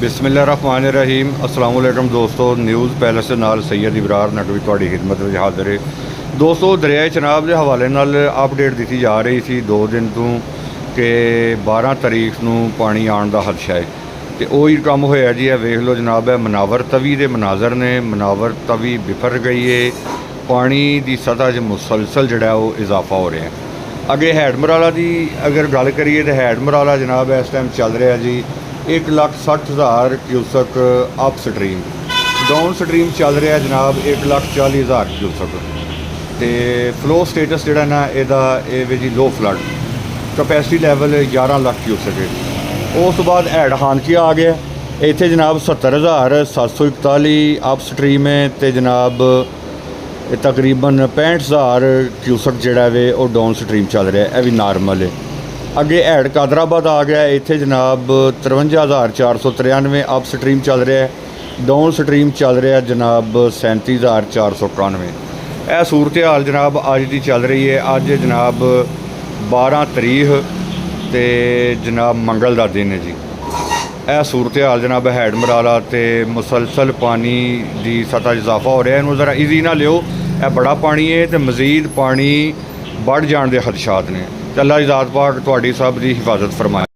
बिस्मिल्लाहिर्रहमानिर्रहीम अस्सलाम वालेकुम दोस्तों। न्यूज़ पैलेस ਦੇ ਨਾਲ ਸੈयਦ ਇਬਰਾਰ ਨਕਵੀ ਤੁਹਾਡੀ ਖਿਦਮਤ ਵਿੱਚ ਹਾਜ਼ਰ ਹੈ। ਦੋਸਤੋ ਦਰਿਆਏ ਚਨਾਬ ਦੇ ਹਵਾਲੇ ਨਾਲ ਅਪਡੇਟ ਦਿੱਤੀ ਜਾ ਰਹੀ ਸੀ 2 ਦਿਨ ਤੋਂ ਕਿ 12 ਤਰੀਕ ਨੂੰ ਪਾਣੀ ਆਉਣ ਦਾ ਖਦਸ਼ਾ ਹੈ ਤੇ ਉਹੀ ਕੰਮ ਹੋਇਆ ਜੀ। ਇਹ ਵੇਖ ਲਓ ਜਨਾਬ, ਇਹ ਮਨਾਵਰ ਤਵੀ ਦੇ ਮਨਾਜ਼ਰ ਨੇ। ਮਨਾਵਰ ਤਵੀ ਬਿਫਰ ਗਈ ਹੈ, ਪਾਣੀ ਦੀ ਸਤ੍ਹਾ 'ਚ ਮੁਸਲਸਲ ਜਿਹੜਾ ਉਹ ਇਜ਼ਾਫਾ ਹੋ ਰਿਹਾ ਹੈ। ਅੱਗੇ ਹੈਡ ਮਰਾਲਾ ਦੀ ਅਗਰ ਗੱਲ ਕਰੀਏ ਤਾਂ ਹੈਡ ਮਰਾਲਾ ਜਨਾਬ ਇਸ ਟਾਈਮ ਚੱਲ ਰਿਹਾ ਜੀ 1,60,000 cusec up stream. Down stream चल रहा जनाब 1,40,000 क्यूसक। तो फ्लो स्टेटस जोड़ा ना ये जी लो flood capacity level 11 lakh cusec है। उस तो बाद हैड हानकिया आ गया इत्थे जनाब 70,741 अप स्ट्रीम है तो जनाब तकरीबन 65,000 क्यूसक जोड़ा वे वो डाउन स्ट्रीम चल रहा है। यह भी नॉर्मल है। अगे हैड कादराबाद आ गया इत्थे जनाब 53,493 अप स्ट्रीम चल रहा है। डाउन स्ट्रीम चल रहा है जनाब 37,491। यह सूरत हाल जनाब अज की चल रही है। अज जनाब 12 तरीक तो जनाब मंगल का दिन है जी। यह सूरत हाल जनाब हैड मराला तो मुसलसल पानी की सतह इजाफा हो रहा है। इनू ज़रा ईजी ना लियो, यह बड़ा पानी है तो मज़ीद पानी बढ़ जाने के खदशात ने। अल्लाह ज़ात पाक तुहाडी सब की हिफाजत फरमाए।